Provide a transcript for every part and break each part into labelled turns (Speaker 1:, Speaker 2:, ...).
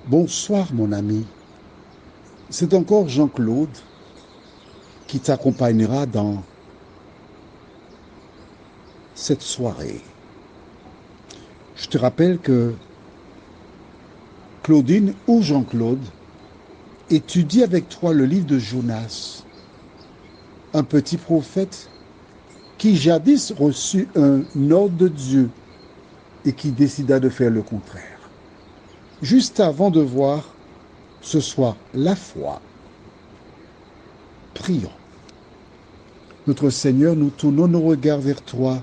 Speaker 1: Bonsoir mon ami, c'est encore Jean-Claude qui t'accompagnera dans cette soirée. Je te rappelle que Claudine ou Jean-Claude étudie avec toi le livre de Jonas, un petit prophète qui jadis reçut un ordre de Dieu et qui décida de faire le contraire. Juste avant de voir ce soir la foi, prions. Notre Seigneur, nous tournons nos regards vers toi,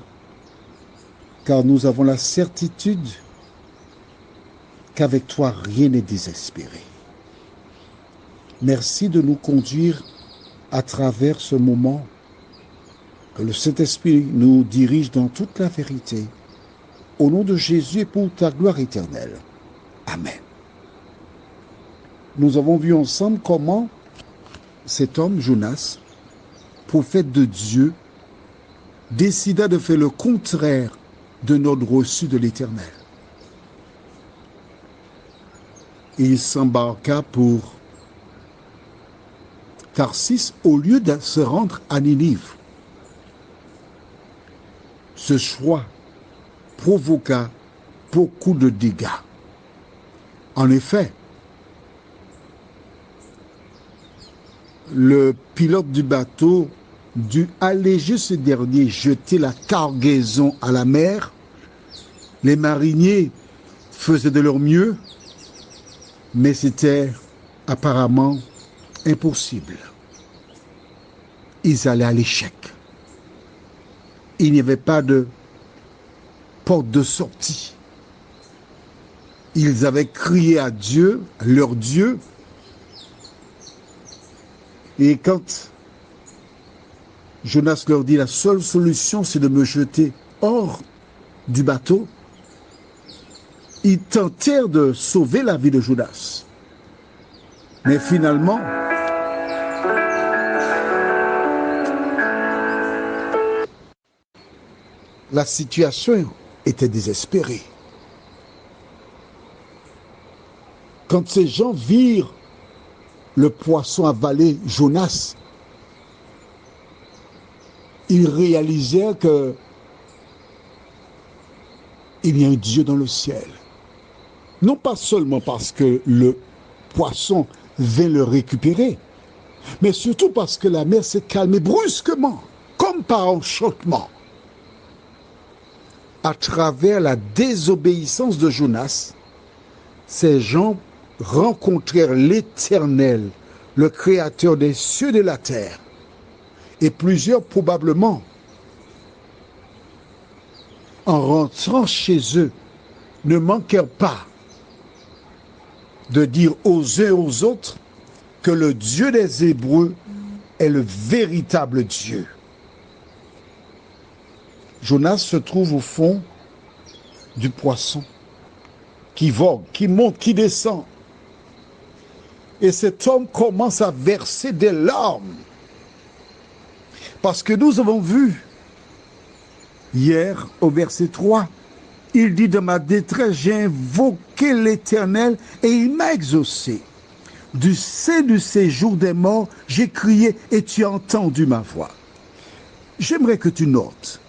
Speaker 1: car nous avons la certitude qu'avec toi rien n'est désespéré. Merci de nous conduire à travers ce moment, que le Saint-Esprit nous dirige dans toute la vérité. Au nom de Jésus et pour ta gloire éternelle. Amen. Nous avons vu ensemble comment cet homme, Jonas, prophète de Dieu, décida de faire le contraire de l'ordre reçu de l'Éternel. Il s'embarqua pour Tarsis au lieu de se rendre à Ninive. Ce choix provoqua beaucoup de dégâts. En effet, le pilote du bateau dut alléger ce dernier, jeter la cargaison à la mer. Les mariniers faisaient de leur mieux, mais c'était apparemment impossible. Ils allaient à l'échec. Il n'y avait pas de porte de sortie. Ils avaient crié à Dieu, à leur Dieu, et quand Jonas leur dit la seule solution c'est de me jeter hors du bateau, ils tentèrent de sauver la vie de Jonas. Mais finalement, la situation était désespérée. Quand ces gens virent le poisson avaler Jonas, ils réalisèrent que il y a un Dieu dans le ciel. Non pas seulement parce que le poisson vint le récupérer, mais surtout parce que la mer s'est calmée brusquement, comme par enchantement. À travers la désobéissance de Jonas, ces gens rencontrèrent l'Éternel, le Créateur des cieux et de la terre. Et plusieurs, probablement, en rentrant chez eux, ne manquèrent pas de dire aux uns et aux autres que le Dieu des Hébreux est le véritable Dieu. Jonas se trouve au fond du poisson, qui vogue, qui monte, qui descend. Et cet homme commence à verser des larmes. Parce que nous avons vu hier au verset 3, il dit « De ma détresse, j'ai invoqué l'Éternel et il m'a exaucé. Du sein du séjour des morts, j'ai crié et tu as entendu ma voix. » J'aimerais que tu notes.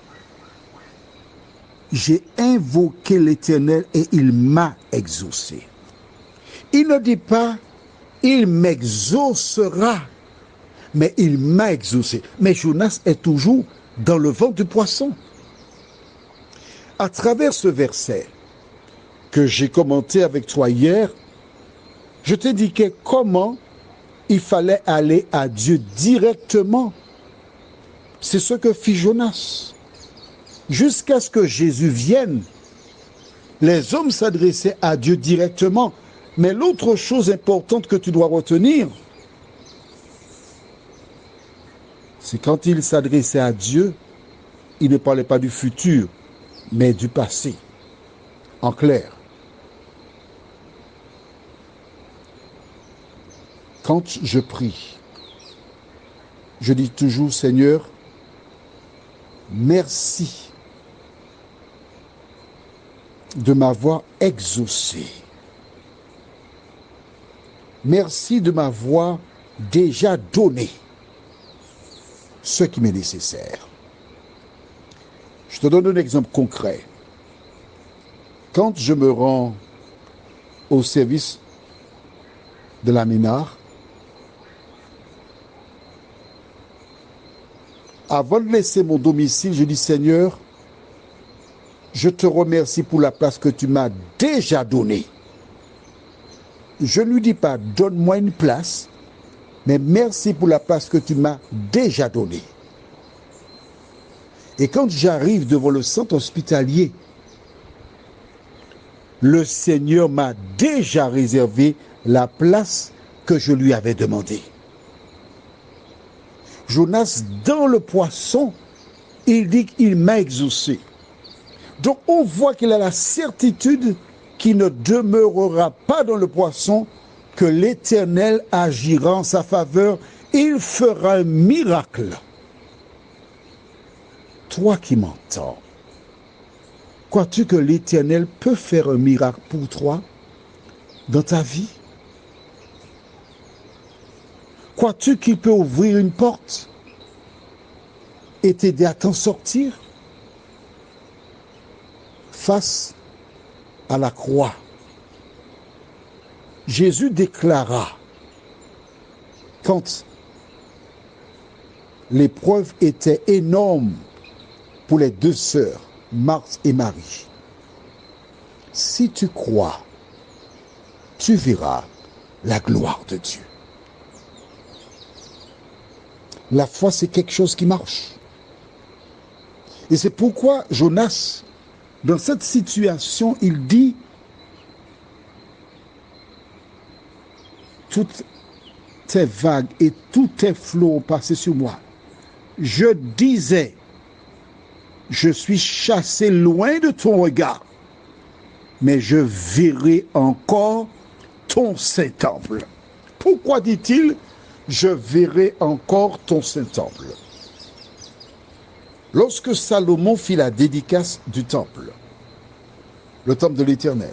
Speaker 1: J'ai invoqué l'Éternel et il m'a exaucé. Il ne dit pas il m'exaucera, mais il m'a exaucé. Mais Jonas est toujours dans le ventre du poisson. À travers ce verset que j'ai commenté avec toi hier, je t'indiquais comment il fallait aller à Dieu directement. C'est ce que fit Jonas. Jusqu'à ce que Jésus vienne, les hommes s'adressaient à Dieu directement. Mais l'autre chose importante que tu dois retenir, c'est quand il s'adressait à Dieu, il ne parlait pas du futur, mais du passé. En clair, quand je prie, je dis toujours, Seigneur, merci de m'avoir exaucé. merci de m'avoir déjà donné ce qui m'est nécessaire. Je te donne un exemple concret. Quand je me rends au service de la ménard, avant de laisser mon domicile, je dis Seigneur, je te remercie pour la place que tu m'as déjà donnée. Je ne lui dis pas donne-moi une place, mais merci pour la place que tu m'as déjà donnée. Et quand j'arrive devant le centre hospitalier, le Seigneur m'a déjà réservé la place que je lui avais demandée. Jonas, dans le poisson, il dit qu'il m'a exaucé. Donc on voit qu'il a la certitude qu'il ne demeurera pas dans le poisson, que l'Éternel agira en sa faveur. Il fera un miracle. Toi qui m'entends, crois-tu que l'Éternel peut faire un miracle pour toi dans ta vie? Crois-tu qu'il peut ouvrir une porte et t'aider à t'en sortir? Face à la croix, Jésus déclara, quand l'épreuve était énorme pour les deux sœurs, Marthe et Marie, si tu crois, tu verras la gloire de Dieu. La foi, c'est quelque chose qui marche. Et c'est pourquoi Jonas, dans cette situation, il dit, toutes tes vagues et tous tes flots ont passé sur moi. Je disais, je suis chassé loin de ton regard, mais je verrai encore ton Saint-Temple. Pourquoi dit-il, je verrai encore ton Saint-Temple? Lorsque Salomon fit la dédicace du temple, le temple de l'Éternel,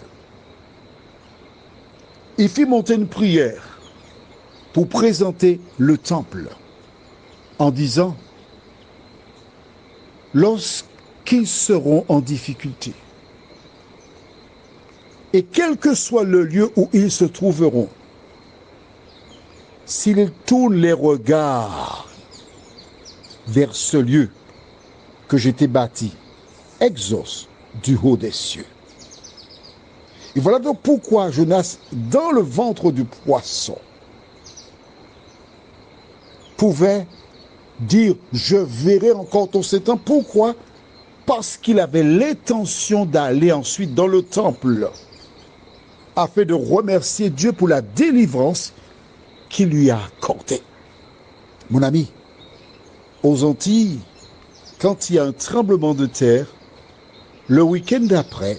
Speaker 1: il fit monter une prière pour présenter le temple en disant, lorsqu'ils seront en difficulté, et quel que soit le lieu où ils se trouveront, s'ils tournent les regards vers ce lieu que j'ai bâti, exauce du haut des cieux. Et voilà donc pourquoi Jonas, dans le ventre du poisson, pouvait dire, je verrai encore ton Saint-Temple. Pourquoi? Parce qu'il avait l'intention d'aller ensuite dans le temple, afin de remercier Dieu pour la délivrance qu'il lui a accordée. Mon ami, aux Antilles, quand il y a un tremblement de terre, le week-end d'après,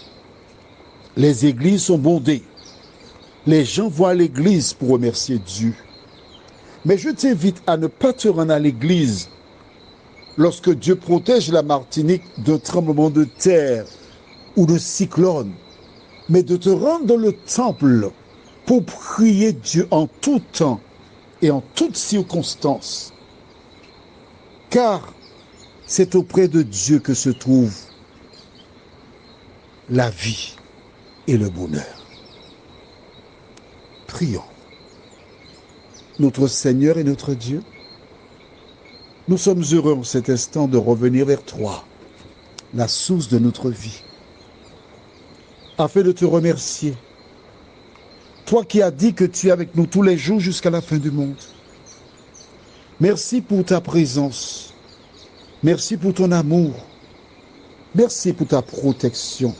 Speaker 1: les églises sont bondées. Les gens vont à l'église pour remercier Dieu. Mais je t'invite à ne pas te rendre à l'église lorsque Dieu protège la Martinique d'un tremblement de terre ou de cyclone, mais de te rendre dans le temple pour prier Dieu en tout temps et en toutes circonstances. Car c'est auprès de Dieu que se trouve la vie et le bonheur. Prions. Notre Seigneur et notre Dieu, nous sommes heureux en cet instant de revenir vers toi, la source de notre vie, afin de te remercier. Toi qui as dit que tu es avec nous tous les jours jusqu'à la fin du monde. Merci pour ta présence. Merci pour ton amour. Merci pour ta protection.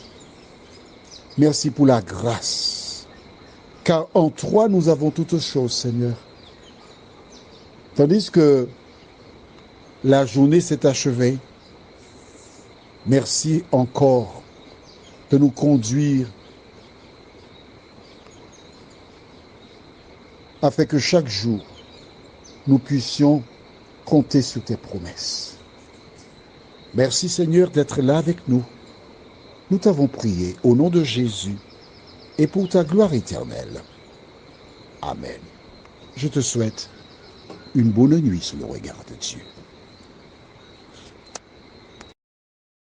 Speaker 1: Merci pour la grâce. Car en toi, nous avons toutes choses, Seigneur. Tandis que la journée s'est achevée, merci encore de nous conduire afin que chaque jour, nous puissions compter sur tes promesses. Merci Seigneur d'être là avec nous. Nous t'avons prié au nom de Jésus et pour ta gloire éternelle. Amen. Je te souhaite une bonne nuit sous le regard de Dieu.